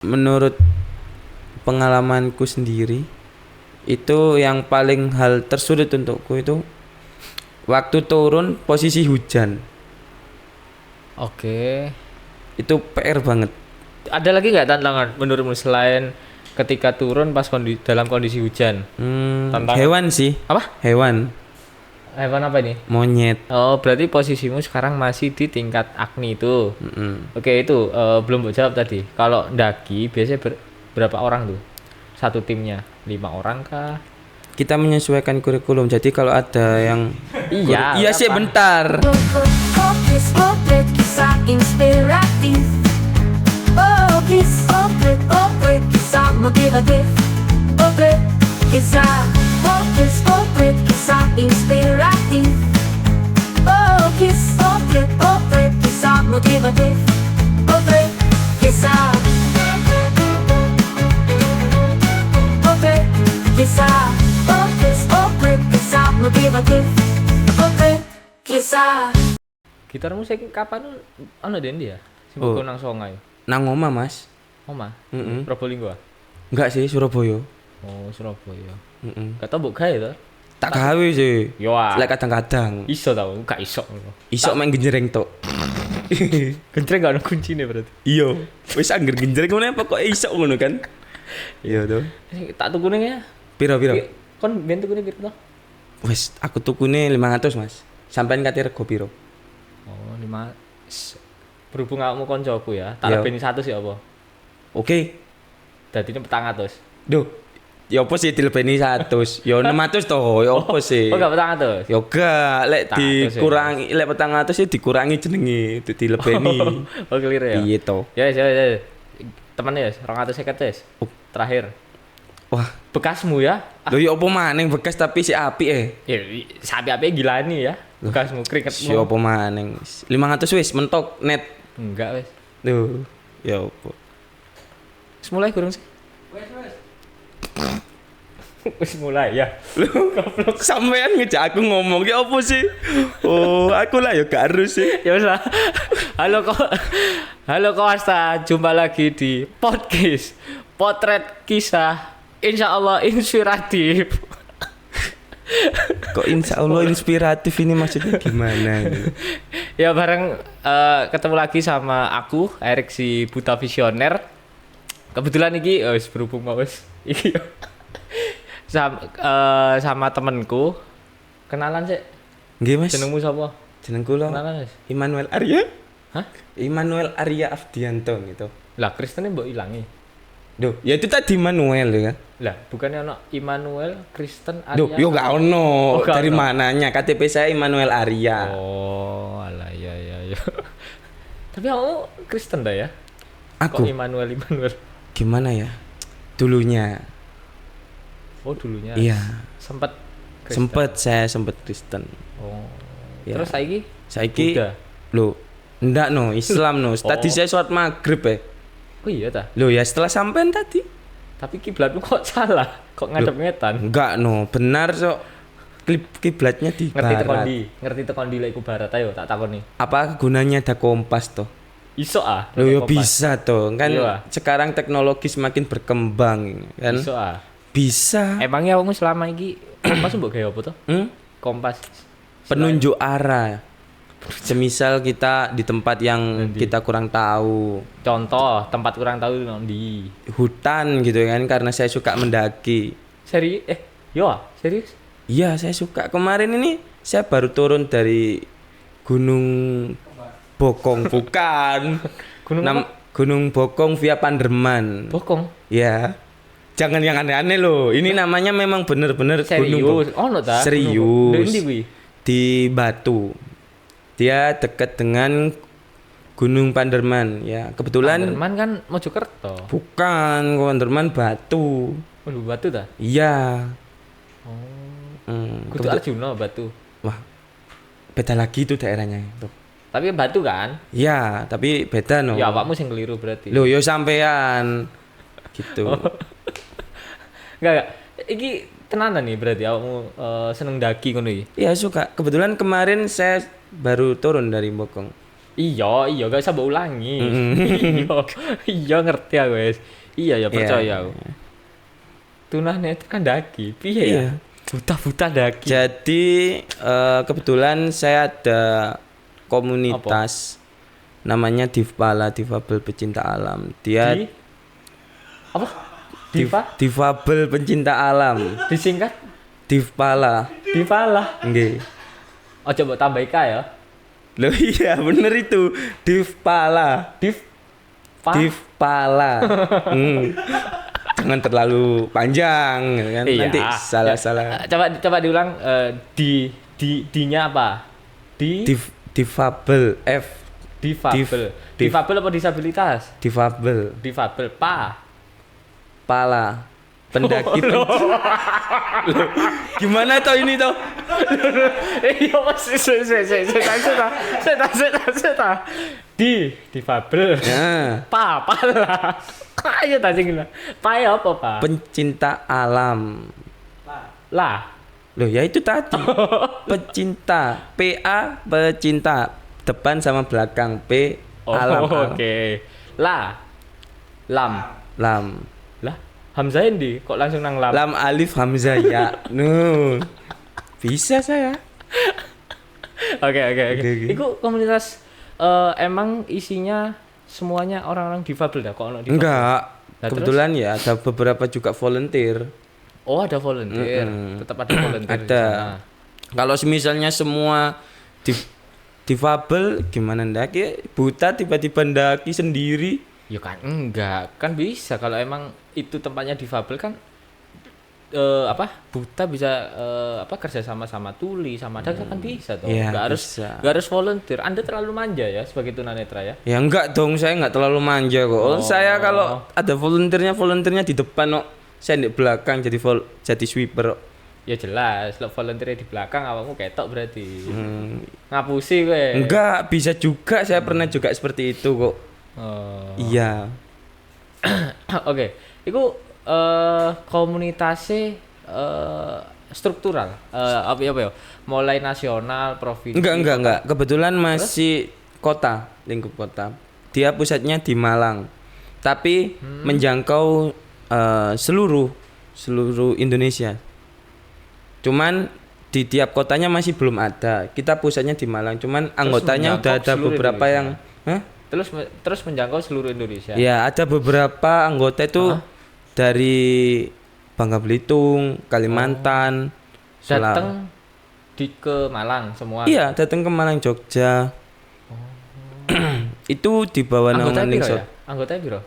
Menurut pengalamanku sendiri, itu yang paling hal tersulit untukku itu waktu turun posisi hujan. Oke. Itu PR banget. Ada lagi nggak tantangan menurutmu selain ketika turun pas dalam kondisi hujan? Tantangan Hewan sih. apa? Hewan, Hewan apa ini? monyet. Oh, berarti posisimu sekarang masih di tingkat Agni itu. Oke, itu belum mau jawab tadi. Kalau ndaki biasanya berapa orang tuh? Satu timnya 5 orang kah? Kita menyesuaikan kurikulum. Jadi kalau ada yang Iya. iya sih apa? bentar. Kopis koplet kisah inspiratif. Koplet kisah motivatif. Kopis koplet kisah inspiratif. Koplet kisah motivatif. Koplet kisah. Koplet kisah. Koplet kisah motivatif. Koplet kisah. Gitarmu saya kapan ono den dia? Sing Oh. oh. Nang Songai. Nang oma, Mas. Oma. Mm-mm. Probolinggo. Enggak sih, Surabaya. Oh, Surabaya. Mm-mm. Gak tau mbok gawe to? Tak gawe sih. Yo ah. Lek kadang-kadang Iso tau, gak iso. iso main genjreng tok. Kenceng gak ada kuncine berarti. Iya, wis angger genjreng ngono pokoke iso ngono kan. Iya to. Tak tukune ya. Piro-piro? Kon ben tukune piro to? Wis aku tukune 500, Mas. Sampean kate rego piro? Oh, 5. Berhubung kamu koncoku ya, tak Iya. lebeni 100 ya apa? Oke. Dadine 400. Duh. Ya apa sih dilebeni 100? Ya 600 toh, ya apa sih? Oh, gak 400. Ya gak, lek 400 ya. dikurangi, lek 400 ya dikurangi jenenge, dilebeni. Oh, clear ya. Piye to? Ya, ya. Temen ya, 250 ya. Terakhir. Wah, Bekasmu ya. lho ya apa maning bekas tapi si apik Ya, sapi apa gilani ya. Bekasmu Si kriketmu. apa maning? 500 wis mentok net. Enggak wes. Duh, ya apa? Wis mulai gurung sih? Wis mulai ya. Sampean ngejak aku ngomong ya apa sih? Oh, aku lah ya gak harus sih. Ya wis lah. Halo kok. Halo Kawasta, jumpa lagi di podcast Potret Kisah Insya Allah Inspiratif. Kok insya Allah inspiratif ini maksudnya gimana? Ya bareng ketemu lagi sama aku Erik si buta visioner. Kebetulan iki wis berhubung mau wis iki yo. Sama temenku. Kenalan sih. Nggih, Mas. Jenengmu sapa? Jeneng kula Kenalan wis. Immanuel Arya. Hah? Immanuel Arya Afdianto gitu. Lah Kristen mbok ilangi. Duh, ya itu tadi Manuel ya kan? Lah bukannya ono Immanuel Kristen Duh, Arya? yo gak ono. Oh, gak Dari ono. mananya? KTP saya Immanuel Arya. Oh, alah ya. Tapi kamu Kristen dah ya? Aku Kok Immanuel? gimana ya? Dulunya. Oh, dulunya. Iya. Sempat Kristen. Saya sempet Kristen. Oh. Ya. Terus saiki Saiki Buddha. Loh, ndak no, Islam no. Tadi Oh. saya sholat maghrib ya. Oh iya ta. Loh ya setelah sampean tadi. Tapi kiblatmu kok salah? Kok ngadep ngetan? Enggak no, benar sok. Kiblatnya di Ngerti tekon barat. di, ngerti tekon di lek iku barat ayo tak takoni. Apa gunanya ada kompas toh? Iso ah. Loh ya kompas. bisa toh. Kan Iya. sekarang teknologi semakin berkembang kan. Iso ah. Bisa. Emangnya kamu selama iki kompas mbok gawe apa to? Hmm? Kompas. Penunjuk arah. Semisal kita di tempat yang Nanti. kita kurang tahu, Contoh, tempat kurang tahu di hutan gitu kan, karena saya suka mendaki. yo ah, serius? Iya, saya suka. Kemarin ini saya baru turun dari Gunung Bokong, bukan. Gunung apa? Gunung Bokong via Panderman. Bokong. Ya. Jangan yang aneh-aneh loh. Ini namanya memang bener-bener Gunung Serius. Bokong. Ono ta? Serius. Ndi kuwi? Di Batu. Dia dekat dengan Gunung Panderman. Ya, kebetulan Panderman kan Mojokerto. bukan Panderman Batu. Oh, Batu ta? Iya. Oh. Kudu Arjuna Batu. Wah, beda lagi itu daerahnya tuh. Tapi Batu kan? Iya, tapi beda no. Ya awakmu sing keliru berarti. Loh, yo sampean. Gitu. Enggak. Iki tenanan nih berarti awakmu seneng daki ngono iki. Iya, suka. Kebetulan kemarin saya baru turun dari Bokong. Iya, gak usah mbok ulangi. Iya, ngerti aku wis. Iya ya percaya aku. Tunanetra kan daki. Piye ya? Buta-buta daki. Jadi kebetulan saya ada komunitas namanya Divpala, Difabel Pecinta Alam. Dia apa? Diva? Difabel Pencinta Alam. Disingkat Divpala. Divalah. Nggih. Oh coba tambah Ika ya. Loh iya bener itu Divpala. Divpala. Jangan terlalu panjang kan Iya. nanti salah-salah. Coba diulang dinya apa? Difabel Difabel. Difabel apa disabilitas? Difabel pala pendaki Loh, gimana toh ini toh? Iya masih saya difabel. Ya. Pala. Ayo tak sing. Pa ya apa, Pak? Pencinta alam. Lah. Loh ya itu tadi. Pecinta. PA pecinta. Depan sama belakang P alam. Oke. Lam. Lam. Lah, Hamzah Endi kok langsung nang lam? Lam alif hamzah ya. Bisa saya. Oke. Oke. Iku komunitas emang isinya semuanya orang-orang difabel dah kok ono difabel? Enggak. Nah, Kebetulan ya ada beberapa juga volunteer. Oh, ada volunteer. Tetap ada volunteer. Ada. Kalau misalnya semua difabel gimana ndaki buta tiba-tiba ndaki sendiri? Ya kan enggak, kan bisa kalau emang itu tempatnya difabel kan buta bisa kerja sama tuli sama daga kan bisa toh. Ya, enggak harus volunteer. Anda terlalu manja ya sebagai tunanetra ya. Ya enggak dong, saya enggak terlalu manja kok. Saya kalau ada volunteernya di depan kok. Saya di belakang jadi sweeper. Ya jelas, lo volunteer di belakang awakmu ketok berarti. Ngapusi kowe. Enggak, bisa juga saya pernah juga seperti itu kok. Oh. Iya. Oke, iku komunitasnya struktural. Apa ya? Mulai nasional, provinsi. Enggak. Kebetulan masih kota, lingkup kota. Dia pusatnya di Malang. Tapi menjangkau seluruh Indonesia. Cuman di tiap kotanya masih belum ada. Kita pusatnya di Malang, cuman anggotanya udah ada beberapa yang Terus menjangkau seluruh Indonesia. Ya, ada beberapa anggota itu dari Bangka Belitung, Kalimantan, datang ke Malang semua. Iya, datang ke Malang, Jogja. Itu di bawah naungan Lingsot. Ya? Anggotanya piro?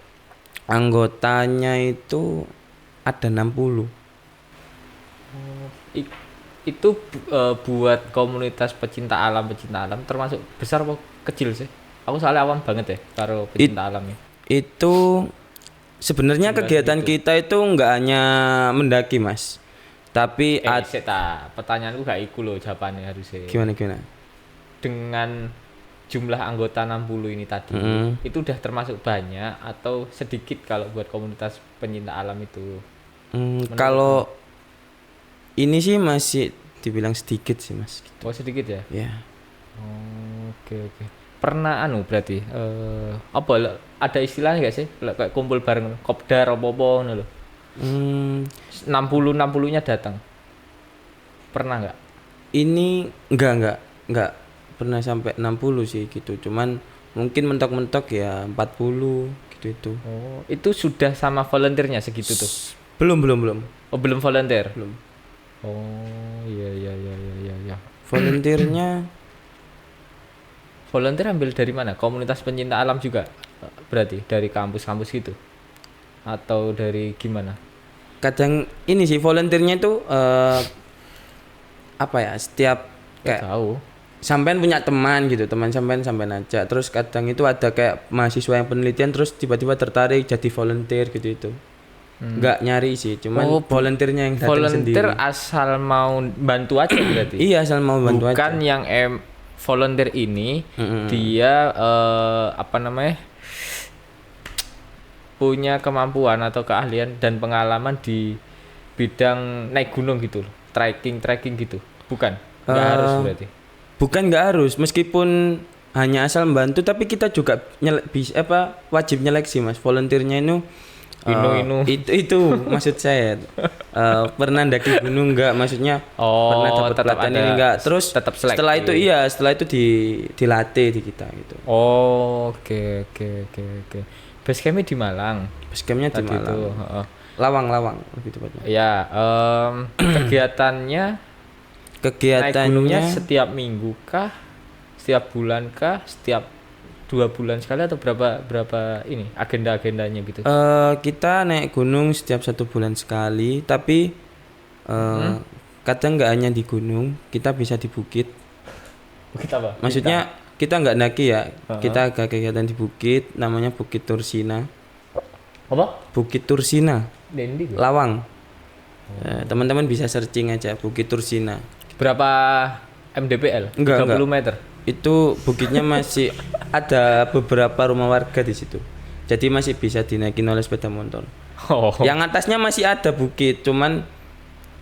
Anggotanya itu ada 60. Itu buat komunitas pecinta alam termasuk besar apa kecil sih? Aku soalnya awam banget ya karo pecinta alam ya. Itu sebenarnya kegiatan kita itu enggak hanya mendaki, Mas. Tapi pertanyaanku gak iku loh jawabannya harusnya. Gimana? Dengan jumlah anggota 60 ini tadi, itu udah termasuk banyak atau sedikit kalau buat komunitas pencinta alam itu? Kalau ini sih masih dibilang sedikit sih, Mas. Gitu. Oh, sedikit ya? Ya. Oke. Pernah berarti ada istilahnya gak sih kayak kumpul bareng kopdar apa-apa ngono lho. 60-nya datang. Pernah enggak? Ini enggak pernah sampai 60 sih gitu. Cuman mungkin mentok-mentok ya 40 gitu itu. Oh, itu sudah sama volunteernya segitu tuh. Belum. Oh, belum volunteer. Belum. Oh, iya. Volunteer ambil dari mana? Komunitas pencinta alam juga? Berarti dari kampus-kampus gitu? Atau dari gimana? Kadang ini sih volunteernya itu setiap kayak tahu. Sampean punya teman gitu, teman sampean aja. Terus kadang itu ada kayak mahasiswa yang penelitian terus tiba-tiba tertarik jadi volunteer gitu itu. Enggak nyari sih, cuman volunteernya yang datang sendiri. Volunteer asal mau bantu aja berarti? Iya, asal mau bantu aja. Bukan yang volunteer ini dia punya kemampuan atau keahlian dan pengalaman di bidang naik gunung gitu, trekking gitu, bukan? Nggak harus berarti. Bukan nggak harus, meskipun hanya asal membantu, tapi kita juga wajib nyeleksi Mas. Volunteernya itu itu maksud saya. Pernah ndaki gunung enggak, maksudnya pernah dapat tetap pelatihan ada, ini enggak, terus tetap seleksi. setelah itu dilatih di kita gitu. Oke. Base campnya di Malang. Base campnya di Tadi Malang. itu, Lawang lebih tepatnya. Ya, kegiatannya naik gunungnya Kegiatannya setiap minggu kah? Setiap bulan kah? Setiap 2 bulan sekali atau berapa ini agenda-agendanya gitu? kita naik gunung setiap 1 bulan sekali, tapi kadang nggak hanya di gunung, kita bisa di bukit. Bukit apa? Maksudnya kita nggak naki ya, kita agak kegiatan di bukit, namanya Bukit Tursina. Apa? Bukit Tursina, Dendi gua. Lawang. Teman-teman bisa searching aja Bukit Tursina. Berapa mdpl? Enggak. 30 meter. Itu bukitnya masih ada beberapa rumah warga di situ. Jadi masih bisa dinaikin oleh sepeda motor. Yang atasnya masih ada bukit, cuman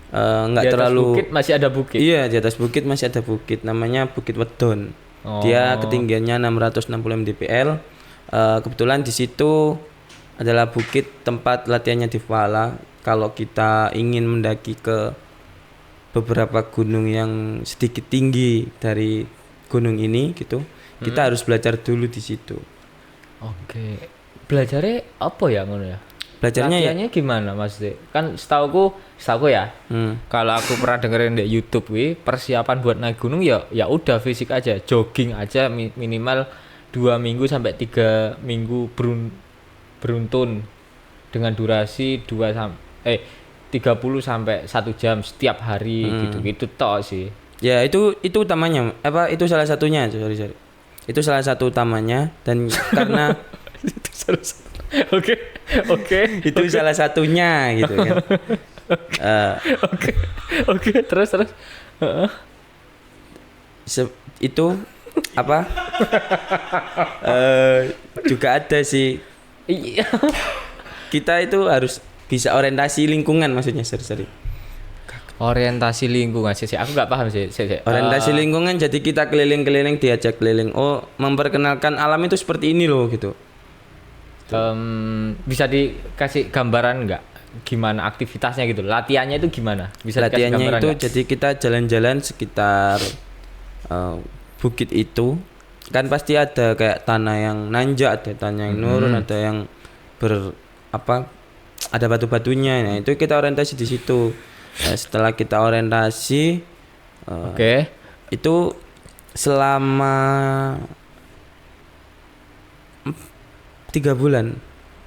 nggak Di atas terlalu. bukit masih ada bukit. Iya, di atas bukit masih ada bukit, namanya Bukit Wedon. Dia ketinggiannya 660 mdpl. Kebetulan di situ adalah bukit tempat latihannya di Vala. Kalau kita ingin mendaki ke beberapa gunung yang sedikit tinggi dari gunung ini gitu, kita harus belajar dulu di situ. Oke. Belajarnya apa ya ngono ya? Belajarnya ya Latihannya gimana Mas De? Kan setauku ya. Kalau aku pernah dengerin di YouTube persiapan buat naik gunung ya udah fisik aja, jogging aja minimal 2 minggu sampai 3 minggu beruntun dengan durasi 30 sampai 1 jam setiap hari gitu toh sih. ya itu utamanya itu salah satunya, sorry. Itu salah satu utamanya, dan karena Oke. itu salah satunya gitu kan. Oke, terus. Itu apa? Juga ada sih. Iya. Kita itu harus bisa orientasi lingkungan, maksudnya sorry. Orientasi lingkungan sih. Aku nggak paham sih. Orientasi lingkungan, jadi kita keliling-keliling, diajak keliling. Oh, memperkenalkan alam itu seperti ini loh gitu. Bisa dikasih gambaran nggak? Gimana aktivitasnya gitu? Latihannya itu gimana? Bisa dikasih Latihannya gambaran itu nggak? jadi kita jalan-jalan sekitar bukit itu. Kan pasti ada kayak tanah yang nanjak, ada tanah yang nurun, ada yang ada batu-batunya. Nah, itu kita orientasi di situ. Setelah kita orientasi, itu selama 3 bulan.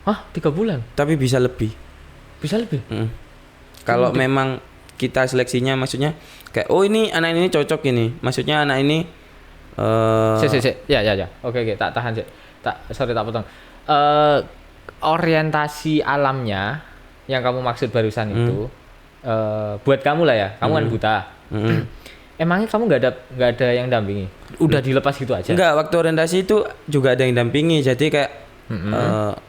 Hah, 3 bulan? Tapi bisa lebih. Bisa lebih? Kalau memang kita seleksinya, maksudnya kayak ini anak ini cocok ini, maksudnya anak ini Ya. Oke, tak tahan sih. Sorry tak potong. Orientasi alamnya yang kamu maksud barusan itu buat kamu lah ya. Kamu kan buta. Emangnya kamu nggak ada yang dampingi? Udah dilepas gitu aja? Enggak, waktu orientasi itu juga ada yang dampingi. Jadi kayak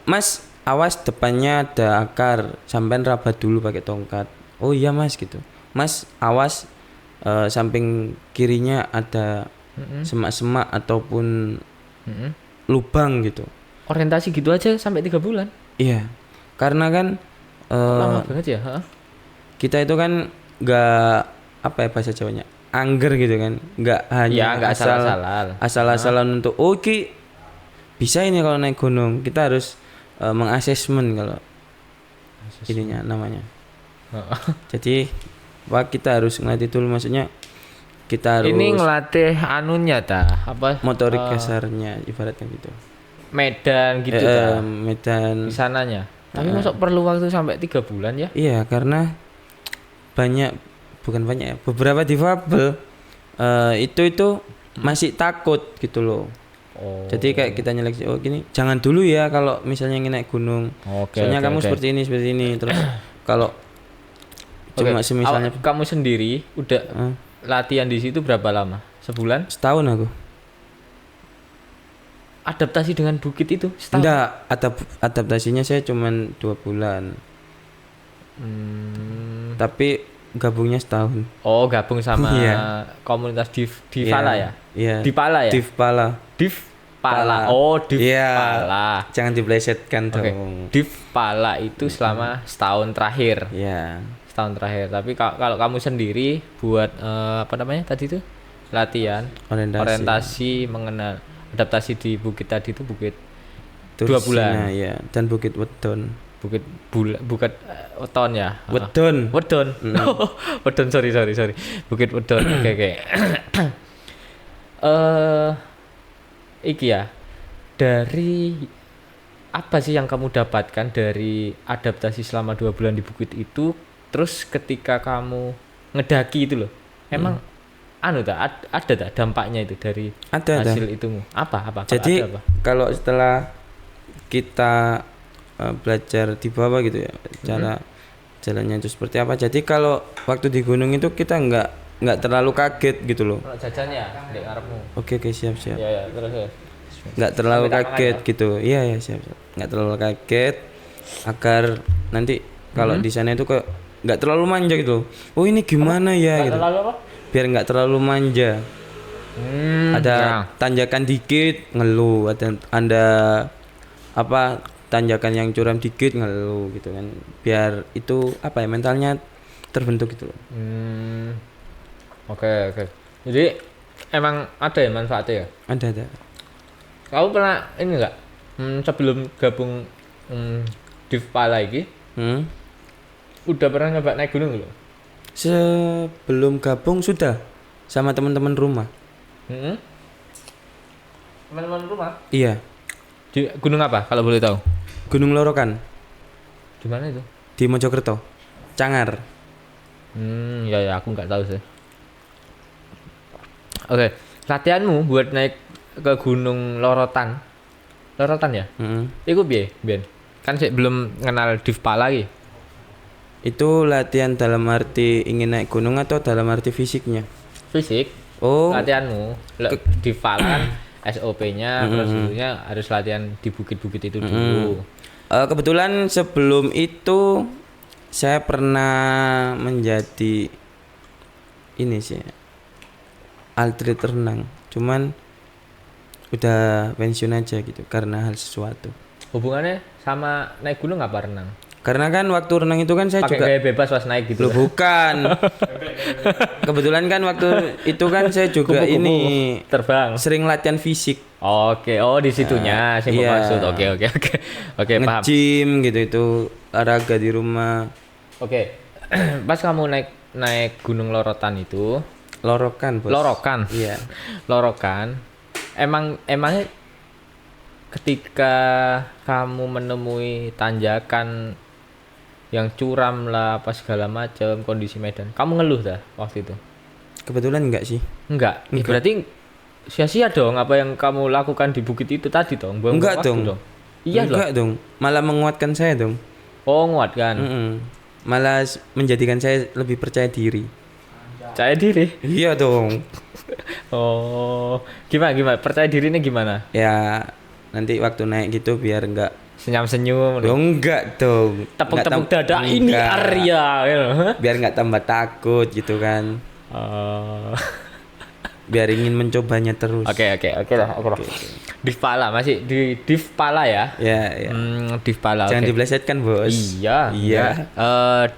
Mas, awas depannya ada akar, sampean rabat dulu pakai tongkat. Oh iya Mas gitu. Mas, awas samping kirinya ada semak-semak ataupun lubang gitu. Orientasi gitu aja sampai 3 bulan? Iya, karena kan lama banget ya? kita itu kan nggak bahasa Jawanya, angger gitu kan, nggak hanya nggak asal-asalan untuk oke bisa ini kalau naik gunung. Kita harus mengasesmen kalau ininya namanya. Jadi kita harus ngelatih dulu, maksudnya kita harus ini ngelatih anunya motorik kasarnya ibaratnya gitu. Medan gitu Medan di sananya. Tapi masuk perlu waktu sampai 3 bulan ya? Iya, karena beberapa difabel itu masih takut gitu loh. Jadi kayak kita nyeleksi, gini jangan dulu ya kalau misalnya ingin naik gunung. Soalnya kamu seperti ini terus kalau cuma semisalnya kamu sendiri udah latihan di situ berapa lama? Sebulan? Setahun aku. Adaptasi dengan bukit itu setahun? Enggak, adaptasinya saya cuman 2 bulan. Tapi gabungnya setahun. Oh, gabung sama komunitas di Vala ya? Iya. Di Pala ya? Di Pala. Div Pala. Oh, Div Iya. Pala. Jangan diplesetkan Oke. dong. Div Pala itu selama setahun terakhir. Iya. Setahun terakhir. Tapi kalau kamu sendiri buat apa namanya tadi itu? Latihan orientasi mengenal adaptasi di bukit tadi itu bukit 2 bulan. Ya, dan Bukit Wedon. Bukit Weton ya. Wedon. Wedon. Wedon, sorry. Bukit Wedon. Oke. Iki ya. Dari apa sih yang kamu dapatkan dari adaptasi selama 2 bulan di bukit itu? Terus ketika kamu ngedaki itu loh. Emang ada tak dampaknya itu dari hasil itumu? Apa? Jadi ada apa? kalau setelah kita belajar di bawah gitu ya, cara jalannya itu seperti apa. Jadi kalau waktu di gunung itu kita nggak terlalu kaget gitu loh. Kalau jajannya di ngarepmu. Oke, siap. Ya, terus. Nggak terlalu kaget gitu. Iya, siap. Nggak terlalu kaget agar nanti kalau di sana itu kok nggak terlalu manja gitu. Oh, ini gimana ya gitu. Terlalu apa? Biar nggak terlalu manja. Ada tanjakan dikit ngeluh, ada apa tanjakan yang curam dikit ngeluh gitu kan. Biar itu apa ya, mentalnya terbentuk gitu loh. Oke. Jadi emang ada ya manfaatnya ya? Ada. Kamu pernah ini enggak? Sebelum gabung di Pala ini, udah pernah nyoba naik gunung belum? Sebelum gabung sudah sama teman-teman rumah. Teman-teman rumah? Iya. Di gunung apa kalau boleh tahu? Gunung Lorokan Di mana itu? di Mojokerto. Cangar. Ya aku nggak tahu sih. Oke, latihanmu buat naik ke Gunung Lorotan ya? Iku piye, Ben? Kan sih belum kenal Div Pala lagi. Itu latihan dalam arti ingin naik gunung atau dalam arti fisiknya? Fisik. Oh. Latihanmu Div Pala kan SOP-nya, prosedurnya harus latihan di bukit-bukit itu dulu. Kebetulan sebelum itu saya pernah menjadi ini sih atlet renang. Cuman udah pensiun aja gitu karena hal sesuatu. Hubungannya sama naik gunung apa renang? Karena kan waktu renang itu kan saya Pakai juga gaya bebas pas naik gitu. Loh, bukan. Kebetulan kan waktu itu kan saya juga Kupu-kupu ini terbang. sering latihan fisik. Oke, di situnya sih iya. maksud. Oke, paham. Nge-gym gitu itu olahraga di rumah. Oke. Pas kamu naik Gunung Lorotan itu, Lorokan, Bos. Lorokan. Iya. Lorokan. Emangnya ketika kamu menemui tanjakan yang curam lah apa segala macam kondisi medan, kamu ngeluh dah waktu itu? Kebetulan enggak sih. Enggak. Berarti sia-sia dong apa yang kamu lakukan di bukit itu tadi dong. Enggak dong. Iya enggak dong. Malah menguatkan saya dong. Oh, nguatkan. Malah menjadikan saya lebih percaya diri. Percaya diri? Iya dong. Oh, gimana? Percaya dirinya gimana? Ya nanti waktu naik gitu biar enggak senyum-senyum. Oh, enggak dong. Tepuk-tepuk dada ini Arya gitu. Biar enggak tambah takut gitu kan. Biar ingin mencobanya terus. Oke lah. Div Pala masih di Div Pala ya? Ya. Div Pala. Jangan diplesetkan, Bos. Iya.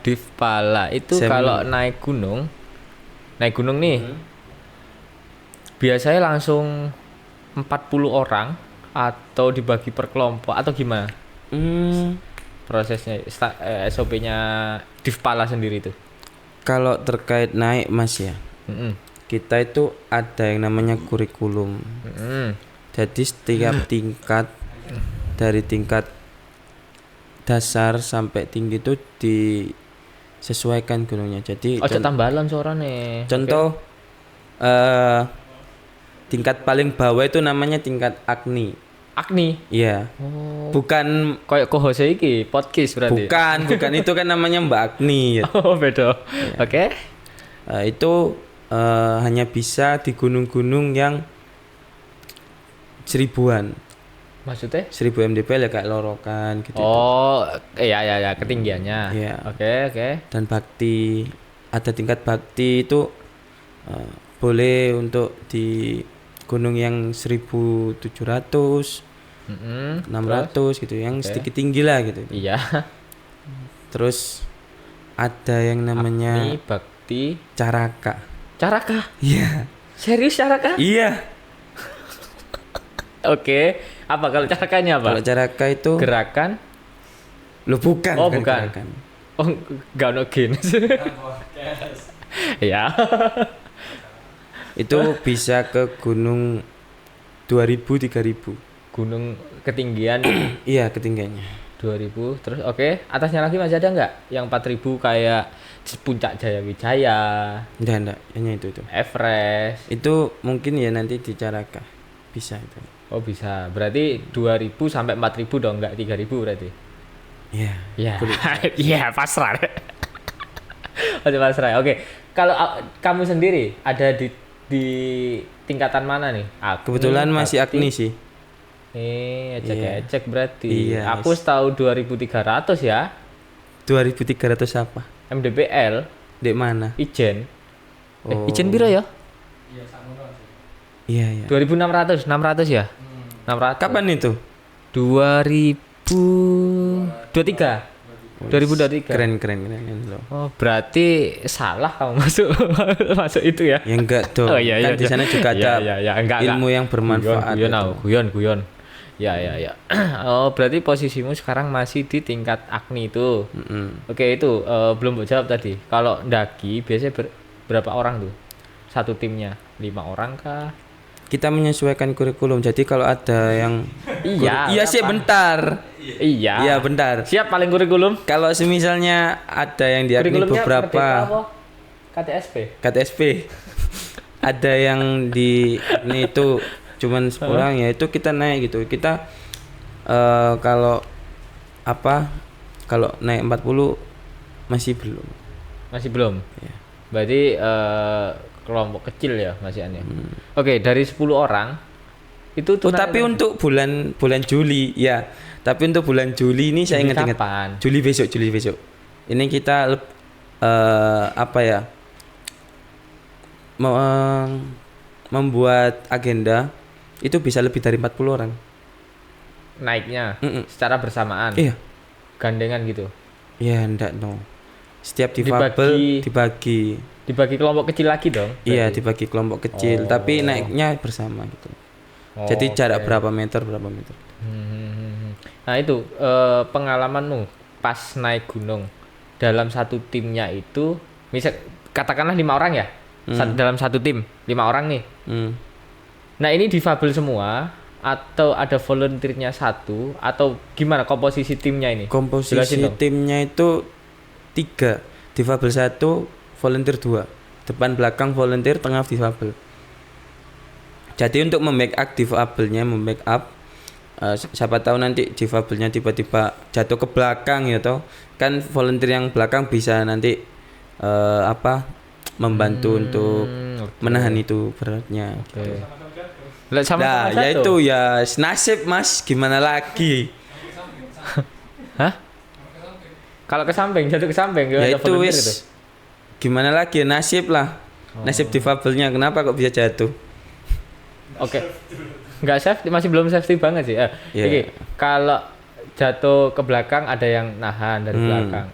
Div Pala itu kalau naik gunung nih. Biasanya langsung 40 orang atau dibagi per kelompok atau gimana? Prosesnya SOP-nya Div Pala sendiri itu. Kalau terkait naik, Mas ya. Kita itu ada yang namanya kurikulum. Jadi setiap tingkat dari tingkat dasar sampai tinggi itu disesuaikan gunungnya. Jadi tambalan suarane. Contoh tingkat paling bawah itu namanya tingkat Agni. Agni? Iya. Bukan kayak co-host iki podcast berarti. Bukan itu kan namanya Mbak Agni. Ya. Oh, beda. Ya. Oke. Itu hanya bisa di gunung-gunung yang 1000-an. Maksudnya? 1000 mdpl ya kayak Lorokan gitu. Oh, iya ketinggiannya. Iya. Oke. Dan bakti, ada tingkat bakti itu boleh untuk di gunung yang 1700, 600 gitu, yang sedikit tinggi lah gitu. Iya. Terus ada yang namanya Agni, Bakti, Caraka. Caraka. Iya. Serius Caraka? Iya. Oke. Apa kalau Carakanya apa? Kalau Caraka itu Gerakan. lo bukan. Oh, bukan. gerakan. Oh, gak ono Guinness. Ya. Itu bisa ke gunung 2000 3000. Gunung ketinggian Iya, ketinggiannya. 2000 terus oke, atasnya lagi masih ada nggak yang 4000 kayak Puncak Jaya Wijaya, Enggak, hanya itu. Everest. Itu mungkin ya nanti di Caraka. Bisa itu. Oh bisa, berarti 2000 sampai 4000 dong, nggak 3000 berarti. Iya. Iya. Iya, pasrah. Oke, pasrah. Oke. Kalau kamu sendiri ada di tingkatan mana nih? Agni, Kebetulan masih Bakti? Agni sih. Ecek berarti. Iya, Aku tahu 2300 ya. 2300 apa? MDPL Dek mana? Ijen. Oh. Ijen piro ya? Iya, iya. 2600, 600 ya? 600. Kapan itu? 2023. 2023. Keren loh. Oh, berarti salah kamu masuk masuk itu ya? Ya enggak dong. Oh, iya, Kan iya, di sana juga ada enggak. ilmu yang bermanfaat. Guyon. Ya. Oh, berarti posisimu sekarang masih di tingkat Agni itu. Oke, itu belum jawab tadi. Kalau ndaki biasanya berapa orang tuh? Satu timnya 5 orang kah? Kita menyesuaikan kurikulum. Jadi kalau ada yang Iya sih apa? bentar. Iya. Iya bentar. Siap paling kurikulum. Kalau semisalnya ada yang di Agni Kurikulumnya Merdeka beberapa apa? KTSP. KTSP ada yang di Agni itu cuman 10 orang, ya itu kita naik gitu. Kita kalau naik 40 masih belum. Masih belum. Ya. Berarti kelompok kecil ya masih aneh. Oke, dari 10 orang itu Tapi untuk bulan Juli ya. Tapi untuk bulan Juli ini saya ingat-ingat. kapan? Juli besok. Ini kita membuat agenda itu bisa lebih dari 40 orang. Naiknya secara bersamaan. Iya. Gandengan gitu. Ya enggak no. Setiap difabel dibagi kelompok kecil lagi dong. Iya, berarti? dibagi kelompok kecil, tapi naiknya bersama gitu. Jadi jarak berapa meter. Nah, itu pengalamanmu pas naik gunung dalam satu timnya itu, misal katakanlah 5 orang ya. Dalam satu tim 5 orang nih. Nah, ini difabel semua atau ada volunteernya satu atau gimana komposisi timnya ini? Komposisi Jelasin dong. timnya itu 3, difabel 1, volunteer 2. Depan belakang volunteer, tengah difabel. Jadi untuk membackup siapa tahu nanti difabelnya tiba-tiba jatuh ke belakang ya toh. Kan volunteer yang belakang bisa nanti membantu untuk menahan itu beratnya. Oke. Nah, ya itu ya nasib Mas, gimana lagi? Hah? Kalau ke samping, jatuh ke samping Ya ada itu volunteer wis itu. gimana lagi, nasib lah. Nasib difabelnya kenapa kok bisa jatuh? Oke. Enggak safety, masih belum safety banget sih. Yeah. Oke, kalau jatuh ke belakang ada yang nahan dari belakang.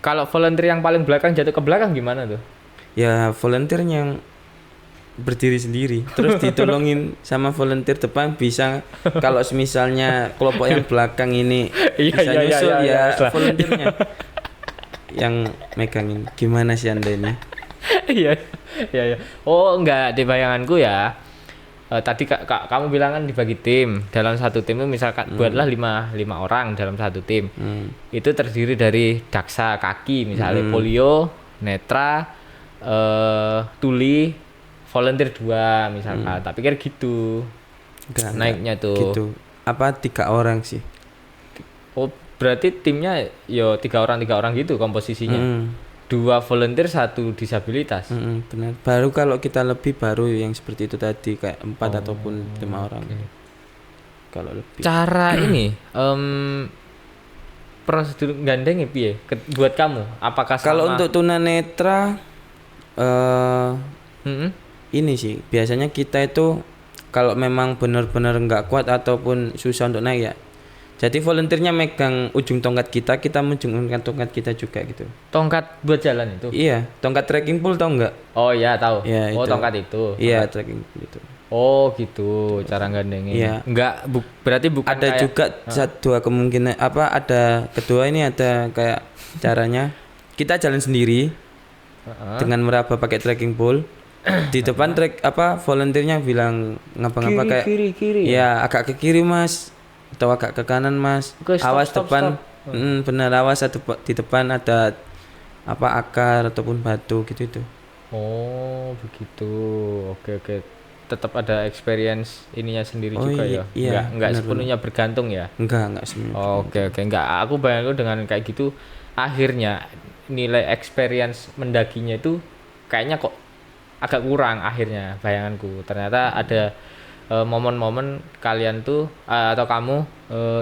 Kalau volunteer yang paling belakang jatuh ke belakang gimana tuh? Ya volunteer yang berdiri sendiri terus ditolongin sama volunteer depan bisa. Kalau misalnya kelompok yang belakang ini bisa nyusul ya volunteernya yang megangin. Gimana sih Anda ini? Iya. Oh, enggak, di bayanganku ya. Tadi kamu bilang kan dibagi tim. Dalam satu tim itu misalkan buatlah 5 orang dalam satu tim. Itu terdiri dari daksa kaki misalnya, polio, netra, tuli, volunteer 2 misalkan. Tapi kan gitu. Enggak, naiknya tuh. Gitu. Apa 3 orang sih? Oh, berarti timnya yo 3 orang gitu komposisinya. 2 volunteer, 1 disabilitas. Benar. Baru kalau kita lebih baru yang seperti itu tadi kayak 4 ataupun 5 orang. Kalau lebih. Cara ini prosedur gandengnya piye buat kamu? Apakah sama? Kalau untuk tunanetra ini sih biasanya kita itu kalau memang benar-benar nggak kuat ataupun susah untuk naik ya. Jadi volunteernya megang ujung tongkat kita menjungkirkan tongkat kita juga gitu. Tongkat buat jalan itu. Iya, tongkat trekking pole tau nggak? Oh iya tahu. Iya, Oh itu. tongkat itu. Iya, trekking pole itu. Oh gitu cara gandengnya. Iya. Enggak berarti bukan Ada kayak, juga dua kemungkinan ada kedua ini ada kayak caranya kita jalan sendiri dengan meraba pakai trekking pole. Di depan volunteernya bilang ngapa-ngapa kayak kiri. ya agak ke kiri Mas atau agak ke kanan Mas. Oke, stop, awas stop, depan. stop. Benar awas di depan ada akar ataupun batu gitu itu. Oh begitu. Oke. Tetap ada experience ininya sendiri Oh, juga iya, ya. iya, Enggak benar, sepenuhnya bergantung ya. Enggak sebenarnya. Oh, oke. Enggak. Aku bayangin dengan kayak gitu akhirnya nilai experience mendakinya itu kayaknya kok agak kurang akhirnya bayanganku. Ternyata ada momen-momen kalian tuh atau kamu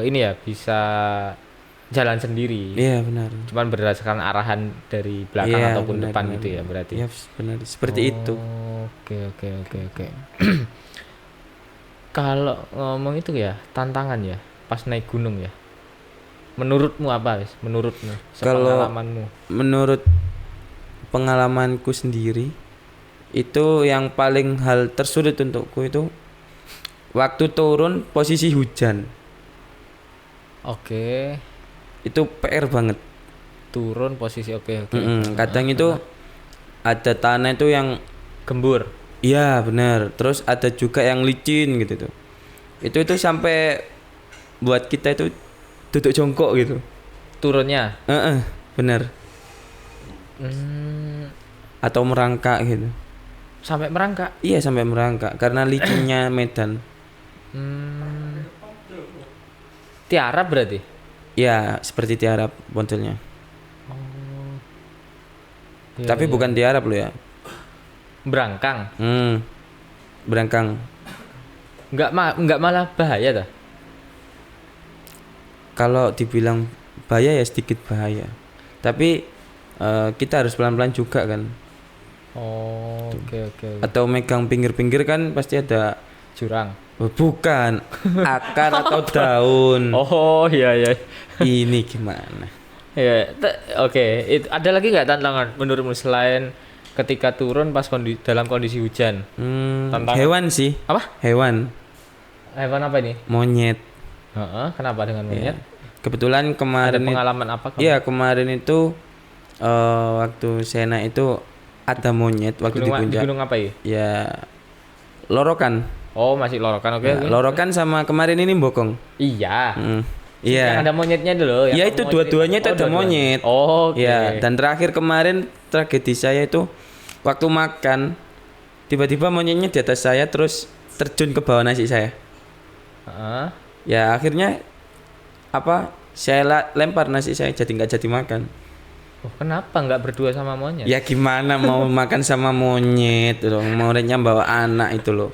ini ya bisa jalan sendiri. Iya benar. Cuman berdasarkan arahan dari belakang Iya, ataupun benar, depan benar, gitu ya benar. berarti. Iya benar seperti itu. Oke. Kalau ngomong itu ya tantangan ya pas naik gunung ya. Menurutmu apa, Wis? Menurutmu, Kalau sepengalamanmu? menurut pengalamanku sendiri itu yang paling hal tersulit untukku itu waktu turun posisi hujan. Oke. Itu PR banget. Turun posisi oke. Kadang itu ada tanah itu yang Gembur. iya benar. Terus ada juga yang licin gitu tuh. Itu sampai buat kita itu duduk jongkok gitu. Turunnya. Benar. Atau merangkak gitu. Sampai merangkak. Iya sampai merangkak karena licinnya medan. Tiarap berarti. Ya seperti tiarap modelnya. Iya, Tapi iya. bukan tiarap lo ya. Berangkang. Berangkang. Enggak malah bahaya dah. Kalau dibilang bahaya ya sedikit bahaya. Tapi kita harus pelan-pelan juga kan. Oh, oke. Atau megang pinggir-pinggir kan pasti ada Jurang. bukan akar atau daun. Oh, iya. Ini gimana? Ya, oke. Ada lagi nggak tantangan menurutmu selain ketika turun pas dalam kondisi hujan? Tantangan. Hewan sih. Apa? Hewan. Hewan apa ini? Monyet. Kenapa dengan monyet? Kebetulan Ada kemarin pengalaman apa? kamu? Iya kemarin itu waktu saya naik itu ada monyet waktu di Di puncak. gunung apa ya? Ya Lorokan. Oh, masih Lorokan. Oke. Ya, Lorokan sama kemarin ini Bokong. Iya. Iya. Yang ada monyetnya dulu. Ya itu dua-duanya itu ada monyet. Oh, oke. Ya, dan terakhir kemarin tragedi saya itu waktu makan tiba-tiba monyetnya di atas saya terus terjun ke bawah nasi saya. Ya akhirnya saya lempar nasi saya jadi nggak jadi makan. Oh, kenapa nggak berdua sama monyet? Ya gimana mau makan sama monyet loh, monyetnya bawa anak itu loh.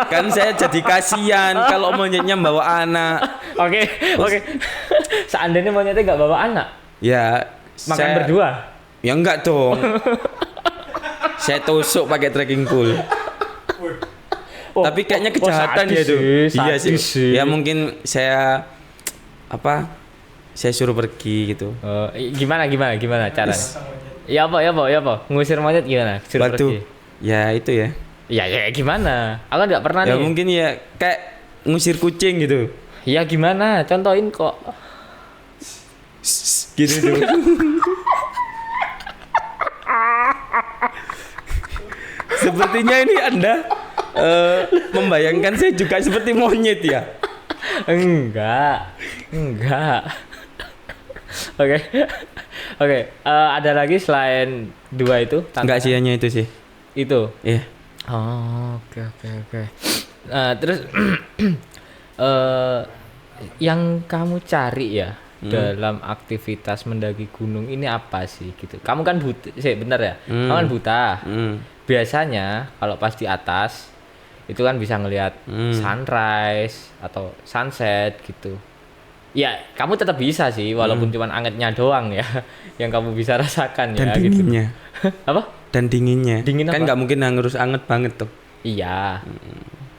Kan saya jadi kasihan kalau monyetnya bawa anak. Oke. Seandainya monyetnya nggak bawa anak, Ya makan berdua. Ya enggak dong. Saya tusuk pakai trekking pole. Tapi kayaknya kejahatan ya itu. Iya sih. Ya mungkin saya saya suruh pergi gitu. Gimana caranya? Ya apa? Ngusir monyet gimana? Suruh Waktu pergi. ya itu ya. Ya gimana? Aku nggak pernah Ya nih. mungkin ya kayak ngusir kucing gitu. Ya gimana? Contohin kok. Gitu tuh. Sepertinya ini Anda membayangkan saya juga seperti monyet ya. Enggak. Oke. Ada lagi selain dua itu? Enggak sih hanya itu sih. Itu. Iya. Oh, oke. Terus yang kamu cari ya dalam aktivitas mendaki gunung ini apa sih gitu? Kamu kan buta, bener ya? Kamu kan buta. Biasanya kalau pas di atas itu kan bisa ngelihat sunrise atau sunset gitu. Ya, kamu tetap bisa sih walaupun cuman angetnya doang ya yang kamu bisa rasakan Dan ya gitu. dinginnya. Apa? dan dinginnya. Dingin Kan apa? nggak mungkin harus anget banget tuh. Iya.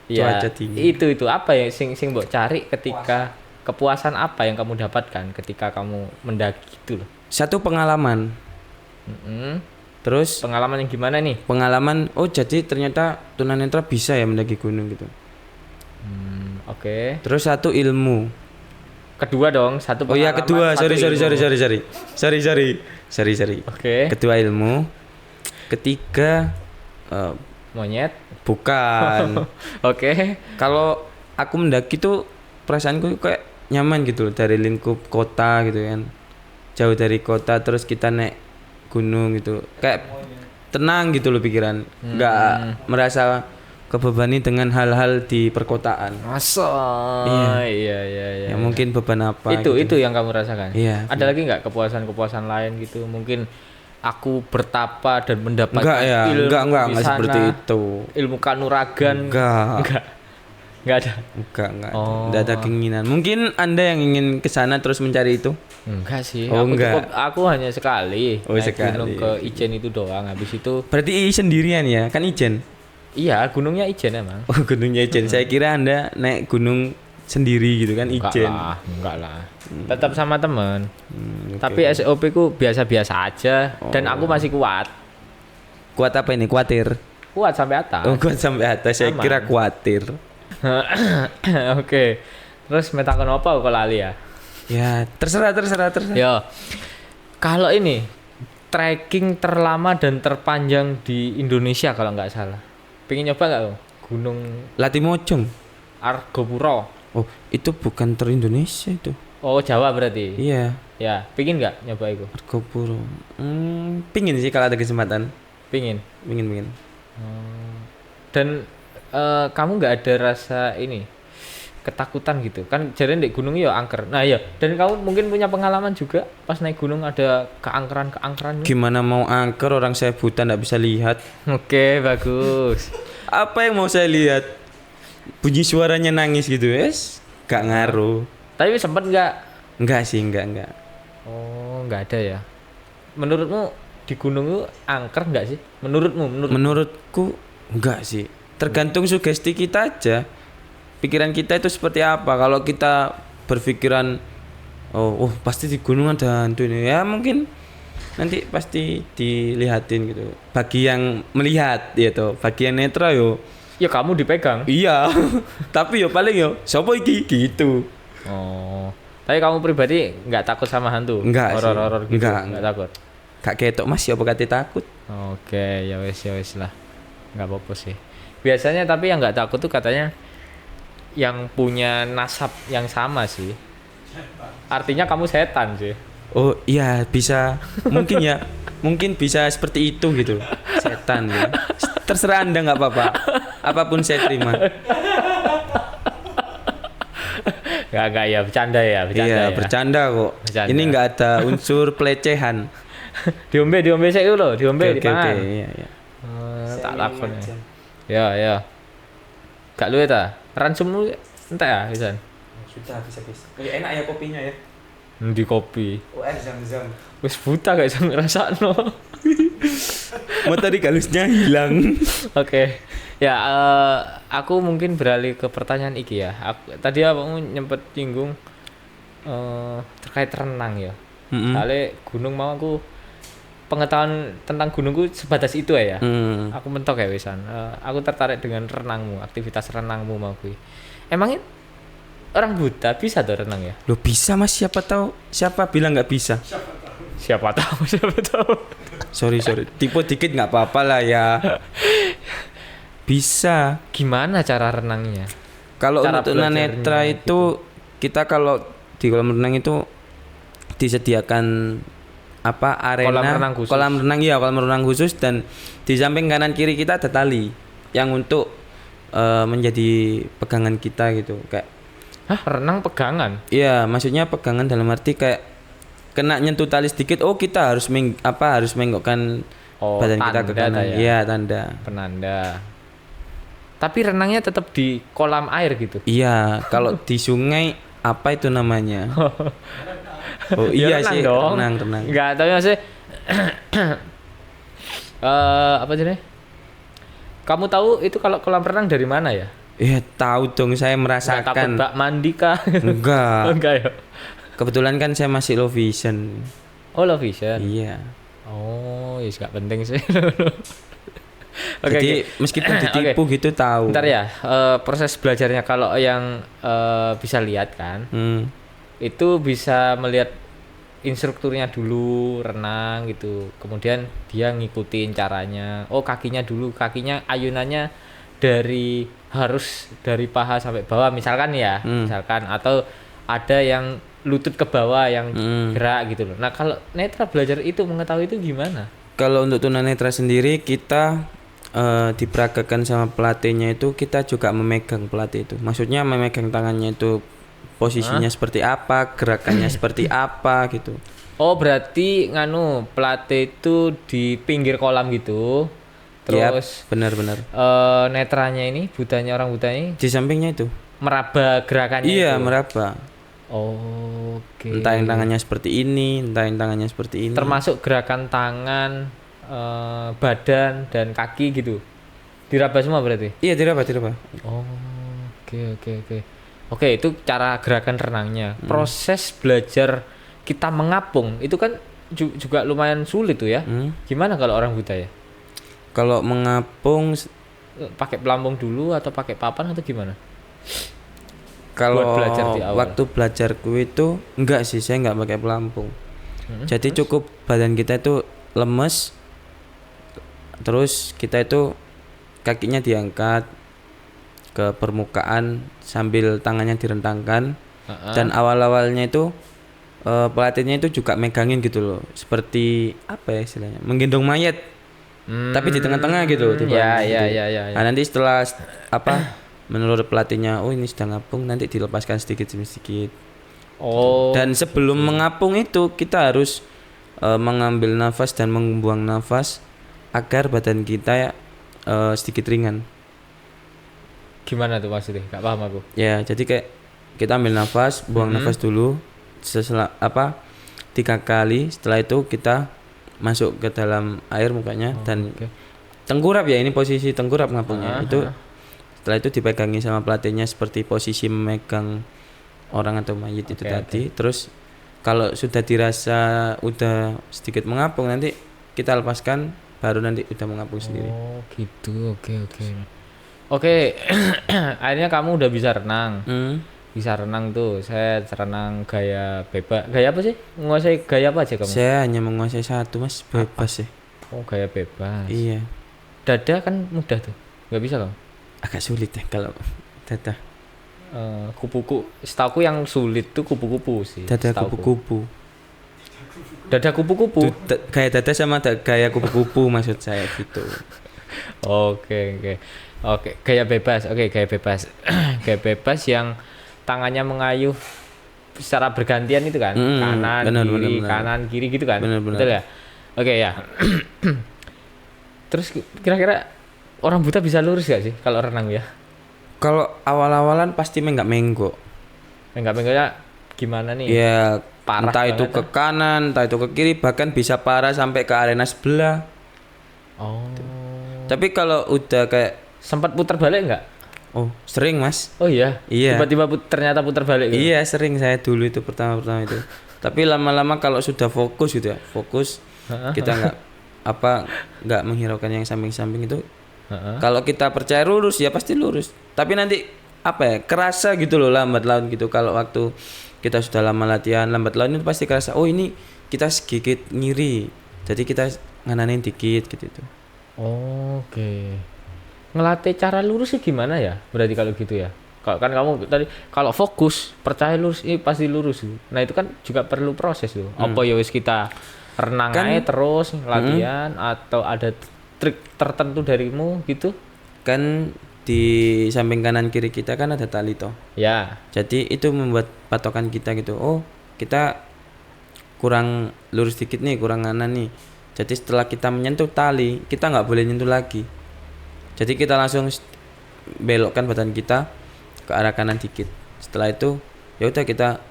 Iya. Cuaca dingin. Itu apa ya sing mbok cari ketika kepuasan apa yang kamu dapatkan ketika kamu mendaki itu loh. Satu pengalaman. Mm-mm. Terus Pengalaman yang gimana nih? pengalaman, oh jadi ternyata tunanetra bisa ya mendaki gunung gitu. Oke. Terus satu ilmu. Kedua dong, satu Oh iya pengalaman, kedua, satu sorry. ilmu. Oke. Kedua ilmu. Ketiga Monyet. bukan. Oke. Kalau aku mendaki tuh perasaanku kayak nyaman gitu loh, dari lingkup kota gitu kan. Jauh dari kota terus kita naik gunung gitu. Kayak tenang gitu loh pikiran. Nggak merasa kebebani dengan hal-hal di perkotaan. Masa. Iya. Ya mungkin beban apa Itu gitu. yang kamu rasakan. Iya. Ada lagi nggak kepuasan lain gitu? Mungkin aku bertapa dan mendapatkan Enggak ya, ilmu enggak di sana, seperti itu. Ilmu kanuragan. Enggak ada. Enggak. Oh. Enggak ada keinginan. Mungkin Anda yang ingin ke sana terus mencari itu? Enggak sih. Oh, enggak. Aku hanya sekali Oh, naik sekali. gunung ke Ijen itu doang. Habis itu Berarti sendirian ya? Kan Ijen. iya, gunungnya Ijen emang. Oh, gunungnya Ijen. Saya kira Anda naik gunung sendiri gitu kan Ijen. Enggak lah. Tetap sama teman. Oke. Tapi SOP ku biasa-biasa aja dan aku masih kuat. Kuat apa ini? Kuatir. Kuat sampai atas. Oh, kuat sampai atas. Saya Aman. kira kuatir. Oke. Terus metakon apa kok lali ya? Ya, terserah. Yo. Kalau ini trekking terlama dan terpanjang di Indonesia kalau nggak salah. Pengen nyoba nggak lo? Gunung Latimojong. Argopuro. Oh, itu bukan Indonesia itu. Oh, Jawa berarti. Iya, Ya, pengen nggak nyoba itu? Argopuro. Pingin sih kalau ada kesempatan. Pingin. Pingin. Dan kamu nggak ada rasa ini ketakutan gitu kan? Jadi di gunung ya angker. Nah ya, dan kamu mungkin punya pengalaman juga pas naik gunung ada keangkeran. Gimana mau angker, orang saya buta nggak bisa lihat. Oke, bagus. Apa yang mau saya lihat? Bunyi suaranya nangis gitu, gak ngaruh. Tapi sempet nggak? Enggak sih, enggak. Oh, nggak ada ya. Menurutmu di gunung itu angker nggak sih? Menurutku enggak sih. Tergantung sugesti kita aja. Pikiran kita itu seperti apa. Kalau kita berpikiran oh pasti di gunung ada hantu ini, ya mungkin nanti pasti dilihatin gitu. Bagi yang melihat gitu, bagi yang netra yo Ya kamu dipegang. iya. Tapi yo paling yo sopo iki gitu. Oh. Tapi kamu pribadi nggak takut sama hantu? Enggak sih. Horor-horor gitu. Enggak. Nggak takut. Gak ketok Mas, ya apa kate takut. Oke, ya wes lah. Nggak apa-apa sih. Biasanya tapi yang nggak takut tuh katanya yang punya nasab yang sama sih. Artinya kamu setan sih. Oh iya bisa, mungkin ya, mungkin bisa seperti itu gitu, setan ya. Terserah Anda nggak apa-apa, apapun saya terima. Nggak ya, bercanda ya. Iya bercanda kok. Bercanda. Ini nggak ada unsur pelecehan. Diombe saya dulu, diombe Oke, dipangan. iya. Tak takut ya. Ya. Gak lu ta? Ransum lu entek ya, Isan? Sudah bisa. Enak ya kopinya ya. Di kopi. Oh zam-zam. Wis buta gak iso ngrasakno. Materi galusnya hilang. Oke. Ya, aku mungkin beralih ke pertanyaan iki ya. Tadi kamu nyempet nyinggung terkait renang ya. Soalnya gunung mau aku pengetahuan tentang gunungku sebatas itu ya. Aku mentok ya wisan. Aku tertarik dengan renangmu, aktivitas renangmu mau kui. Emangnya orang buta bisa tuh renang ya? Loh bisa Mas, siapa bilang nggak bisa? Siapa tahu. Sorry, tipe dikit nggak apa-apa lah ya. Bisa. Gimana cara renangnya? Kalau Cara untuk belajarnya tunanetra itu kita kalau di kolam renang itu disediakan apa arena kolam renang khusus. Dan di samping kanan kiri kita ada tali yang untuk menjadi pegangan kita gitu kayak. Hah, renang pegangan? Iya, maksudnya pegangan dalam arti kayak kena nyentuh tali sedikit, oh kita harus menggokkan badan kita ke kanan. Iya, tanda. Penanda. Tapi renangnya tetap di kolam air gitu. Iya, kalau di sungai apa itu namanya? Oh iya renang sih, dong. renang. Enggak, tapi maksudnya Apa sih nih? Kamu tahu itu kalau kolam renang dari mana ya? Ya tahu dong, saya Nggak takut merasakan. bak mandi kah? Enggak. Enggak ya. Kebetulan kan saya masih low vision. Oh, low vision. Iya. Oh, ya nggak penting sih. Jadi meskipun ditipu gitu tahu. Bentar ya, proses belajarnya kalau yang bisa lihat kan, itu bisa melihat instrukturnya dulu renang gitu, kemudian dia ngikutin caranya. Oh, kakinya dulu, kakinya ayunannya harus dari paha sampai bawah misalkan ya, misalkan, atau ada yang lutut ke bawah yang gerak gitu loh. Nah, kalau netra belajar itu mengetahui itu gimana? Kalau untuk tunanetra sendiri kita diperagakan sama pelatihnya itu kita juga memegang pelatih itu. Maksudnya memegang tangannya itu posisinya seperti apa, gerakannya seperti apa gitu. Oh, berarti pelatih itu di pinggir kolam gitu. Terus benar-benar. Netranya ini, orang buta ini Di sampingnya itu. meraba gerakannya Iya, itu. meraba. Oh, oke. Entah yang tangannya seperti ini, entah yang tangannya seperti ini. Termasuk gerakan tangan, badan dan kaki gitu. Diraba semua berarti? Iya, diraba. Oh, oke. Oke, itu cara gerakan renangnya. Proses belajar kita mengapung itu kan juga lumayan sulit tuh ya. Gimana kalau orang buta ya? Kalau mengapung Pakai pelampung dulu atau pakai papan atau gimana? kalau belajar di awal. waktu belajarku itu enggak sih, saya enggak pakai pelampung. Jadi cukup badan kita itu lemes. Terus kita itu kakinya diangkat ke permukaan sambil tangannya direntangkan. Dan awal-awalnya itu pelatihnya itu juga megangin gitu loh, seperti apa ya istilahnya, menggendong mayat, tapi di tengah-tengah gitu. Ya. Nah, nanti setelah menurut pelatihnya, oh ini sedang ngapung, nanti dilepaskan sedikit demi sedikit. Oh. Dan sebelum mengapung itu kita harus mengambil nafas dan membuang nafas agar badan kita sedikit ringan. Gimana tuh maksudnya? Gak paham aku. Ya, jadi kayak kita ambil nafas, buang nafas dulu, 3 kali. Setelah itu kita masuk ke dalam air mukanya dan tengkurap ya, ini posisi tengkurap ngapungnya. Setelah itu dipegangi sama pelatihnya seperti posisi memegang orang atau mayit itu tadi. Terus kalau sudah dirasa udah sedikit mengapung, nanti kita lepaskan, baru nanti udah mengapung sendiri. Oh gitu, oke. Akhirnya kamu udah bisa renang. Bisa renang tuh. Saya renang gaya bebas. Gaya apa sih? Menguasai gaya apa aja kamu? Saya hanya menguasai satu, Mas, bebas sih. Oh, gaya bebas. Iya. Dada kan mudah tuh. Nggak bisa kamu? Agak sulit ya kalau dada. Kupu-kupu. Setahu yang sulit tuh kupu-kupu sih. Dada setauku. kupu-kupu. Dada kupu-kupu. Gaya dada sama gaya kupu-kupu maksud saya gitu. Oke. Gaya bebas. Gaya bebas. Gaya bebas yang tangannya mengayuh secara bergantian itu kan, kanan kiri gitu kan. Betul ya? Oke ya. Terus kira-kira orang buta bisa lurus gak sih kalau renang ya? Kalau awal-awalan pasti menggok. Menggoknya gimana nih? Ya, Parah entah itu banget, ke kanan, entah itu ke kiri, bahkan bisa parah sampai ke arena sebelah. Oh. Tapi kalau udah kayak Sempat putar balik nggak? oh, sering, Mas. Oh iya. Iya. Tiba-tiba ternyata putar balik gitu. Iya, sering saya dulu itu pertama itu. Tapi lama-lama kalau sudah fokus gitu ya, kita nggak menghiraukan yang samping-samping itu. Kalau kita percaya lurus ya pasti lurus. Tapi nanti kerasa gitu loh lambat laun gitu. Kalau waktu kita sudah lama latihan, lambat laun itu pasti kerasa. Oh, ini kita sedikit ngiri. Jadi kita ngananin dikit gitu itu. Oke. Ngelatih cara lurus sih gimana ya? Berarti kalau gitu ya. Kalau kan kamu tadi kalau fokus, percaya lurus ini pasti lurus. Nah, itu kan juga perlu proses tuh. Apa ya wis kita renang aja terus latihan atau ada trik tertentu darimu gitu? Kan di samping kanan kiri kita kan ada tali toh. Ya. Jadi itu membuat patokan kita gitu. Oh, kita kurang lurus dikit nih, kurang kanan nih. Jadi setelah kita menyentuh tali, kita nggak boleh nyentuh lagi. Jadi kita langsung belokkan badan kita ke arah kanan dikit. Setelah itu ya udah kita,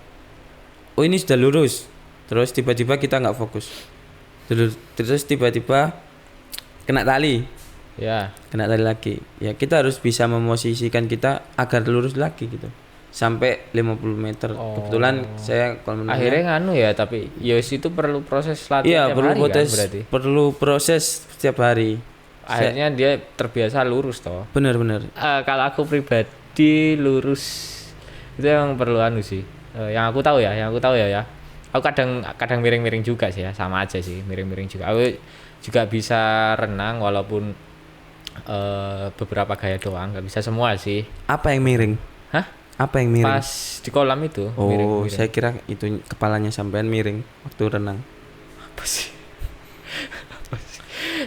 oh ini sudah lurus. Terus tiba-tiba kita nggak fokus. Terus tiba-tiba kena tali. Ya. Kena tali lagi. Ya kita harus bisa memosisikan kita agar lurus lagi gitu. Sampai 50 meter. Kebetulan saya kalau menurut Akhirnya nganu ya, tapi Yos itu perlu proses latihan iya, tiap hari kan berarti. perlu proses setiap hari. Akhirnya dia terbiasa lurus toh. Benar-benar. Kalau aku pribadi lurus itu yang perlu anu sih. Yang aku tahu ya. Aku kadang miring-miring juga sih ya, sama aja sih, miring-miring juga. Aku juga bisa renang walaupun beberapa gaya doang, nggak bisa semua sih. Apa yang miring? Hah? Apa yang miring? Pas di kolam itu. Oh, miring-miring. saya kira itu kepalanya sampean miring waktu renang. Apa sih?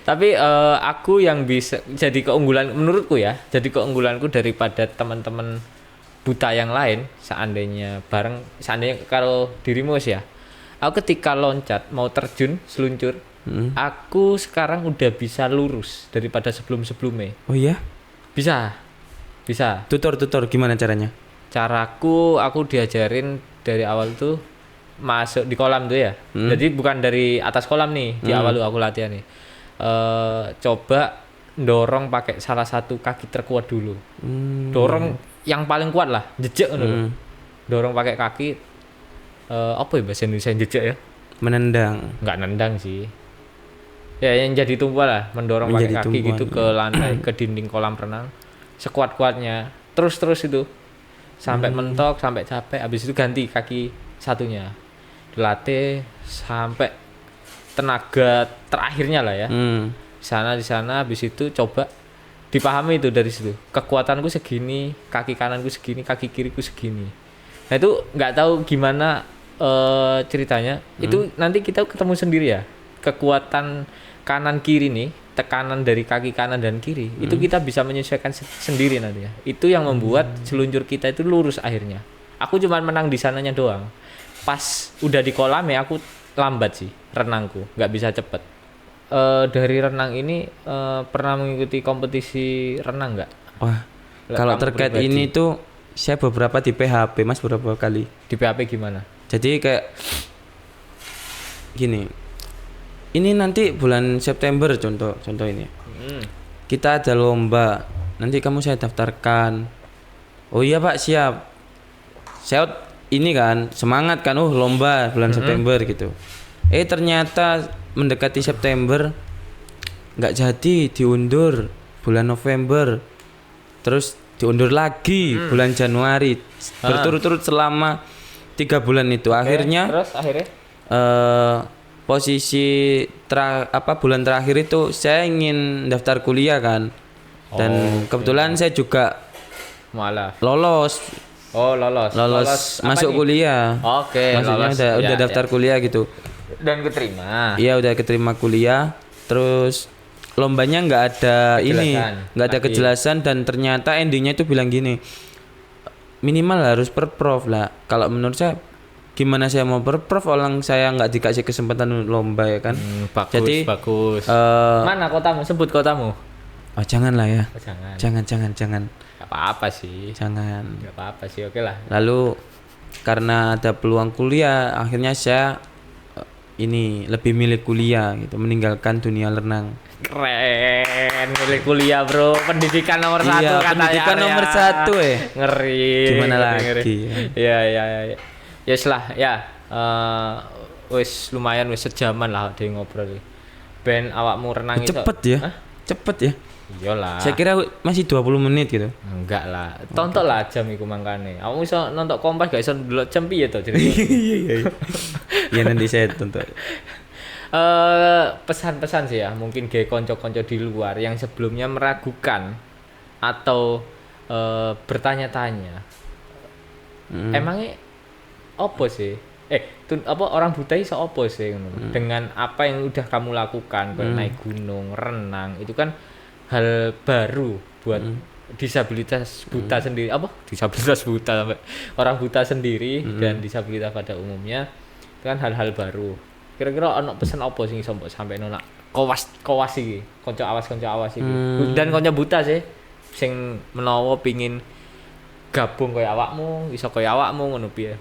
Tapi aku yang bisa jadi keunggulan menurutku ya, jadi keunggulanku daripada teman-teman buta yang lain, seandainya kalau dirimu sih ya, aku ketika loncat mau terjun seluncur, aku sekarang udah bisa lurus daripada sebelumnya. Oh iya? Bisa. Tutor gimana caranya? Caraku aku diajarin dari awal tuh masuk di kolam tuh ya. Jadi bukan dari atas kolam nih, di awal tuh aku latihan nih. Coba dorong pakai salah satu kaki terkuat dulu. Dorong yang paling kuat lah, jejak dulu. Dorong pakai kaki apa ya bahasa Indonesia jejak ya? Menendang. Enggak nendang sih. Ya yang jadi tumpuan lah, mendorong pakai kaki tumpuan, gitu ke lantai, ke dinding kolam renang. Sekuat-kuatnya. Terus itu. Sampai mentok, sampai capek, habis itu ganti kaki satunya. Dilatih sampai tenaga terakhirnya lah ya. Di sana habis itu coba dipahami itu dari situ. Kekuatanku segini, kaki kananku segini, kaki kiriku segini. Nah itu nggak tahu gimana ceritanya. Itu nanti kita ketemu sendiri ya. Kekuatan kanan kiri nih, tekanan dari kaki kanan dan kiri itu kita bisa menyesuaikan sendiri nanti ya. Itu yang membuat seluncur kita itu lurus akhirnya. Aku cuma menang di sananya doang. Pas udah di kolam ya aku lambat sih renangku, nggak bisa cepet. Dari renang ini pernah mengikuti kompetisi renang nggak? Wah, kalau terkait pribadi. Ini tuh saya beberapa di PHP Mas, beberapa kali. Di PHP gimana? Jadi kayak gini. Ini nanti bulan September contoh ini. Kita ada lomba. Nanti kamu saya daftarkan. Oh iya Pak, siap. Saya ini kan semangat kan, lomba bulan September gitu. Ternyata mendekati September nggak jadi, diundur bulan November. Terus diundur lagi bulan Januari. Berturut-turut selama 3 bulan itu. Akhirnya posisi bulan terakhir itu saya ingin daftar kuliah kan. Dan kebetulan saya juga lolos. Lolos masuk kuliah. Maksudnya udah daftar kuliah gitu. Dan keterima. Iya, udah keterima kuliah. Terus lombanya nggak ada kejelasan dan ternyata endingnya itu bilang gini. Minimal harus perprof lah. Kalau menurut saya gimana saya mau berprof orang saya nggak dikasih kesempatan lomba ya kan. Bagus. Mana kotamu? Sebut kotamu. Oh jangan lah ya. Jangan. Gak apa-apa sih. Jangan. Gak apa-apa sih, oke lah. Lalu karena ada peluang kuliah, akhirnya saya ini lebih milih kuliah gitu, meninggalkan dunia renang. Keren, milih kuliah bro, pendidikan nomor 1 iya, katanya. Pendidikan nomor 1 Ngeri. Gimana lagi? Iya. Yes lah, ya. Wis lumayan wis sejaman lah dia ngobrol. Ben awakmu renang iso. Cepet ya. Iyalah. Saya kira masih 20 menit gitu. Enggak lah. Tonton lah jam iku mangkane. Kamu iso nonton Kompas gak iso ndelok jam piye to cerita. Iya. Ya nanti saya tonton. Pesan-pesan sih ya, mungkin kayak konco-konco di luar yang sebelumnya meragukan atau bertanya-tanya. Emangnya apa sih? Orang buta iso apa sih dengan apa yang udah kamu lakukan, naik gunung, renang, itu kan hal baru buat disabilitas buta sendiri. Disabilitas buta sampai orang buta sendiri dan disabilitas pada umumnya itu kan hal-hal baru. Kira-kira ono pesan apa sing iso mbok sampeino nak kawas iki, kanca awas iki. Dan kanca buta sih sing menawa pingin gabung kaya awakmu, iso kaya awakmu ngono piye.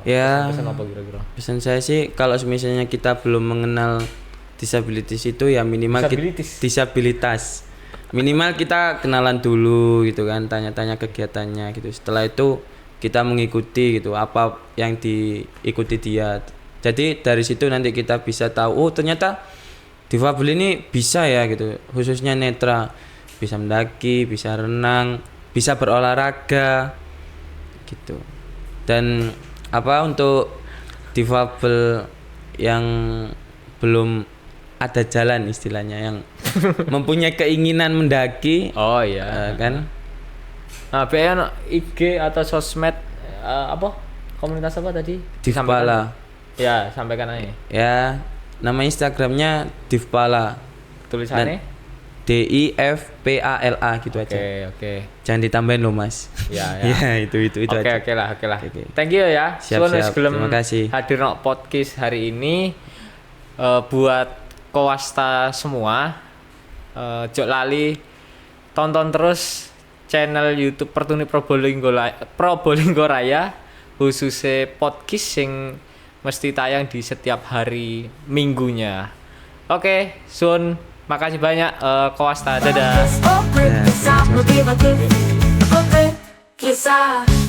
Ya. Pesan apa kira-kira? Pesan saya sih kalau misalnya kita belum mengenal Disabilitas itu ya minimal disabilitas. Minimal kita kenalan dulu gitu kan, tanya-tanya kegiatannya gitu. Setelah itu kita mengikuti gitu apa yang diikuti dia. Jadi dari situ nanti kita bisa tahu oh ternyata difabel ini bisa ya gitu. Khususnya netra, bisa mendaki, bisa renang, bisa berolahraga gitu. Dan apa untuk difabel yang belum ada jalan istilahnya yang mempunyai keinginan mendaki Oh iya. kan. Nah, BN IG atau sosmed apa? Komunitas apa tadi? Divpala. Ya, sampaikan aja. Ya, nama Instagramnya Divpala. Tulisannya DIFPALA gitu aja. Oke. Jangan ditambahin loh, Mas. Ya. Ya, itu aja. Oke lah. Oke. Thank you ya. Siap. Sebelum Terima kasih. hadir no podcast hari ini buat Kowasta semua jok lali tonton terus channel YouTube Pertuni Probolinggo Raya khususnya podcast yang mesti tayang di setiap hari minggunya. Oke, Sun, makasih banyak Kowasta. Dadah. Podcast Oprik, kisah motivatif. Oprik, kisah.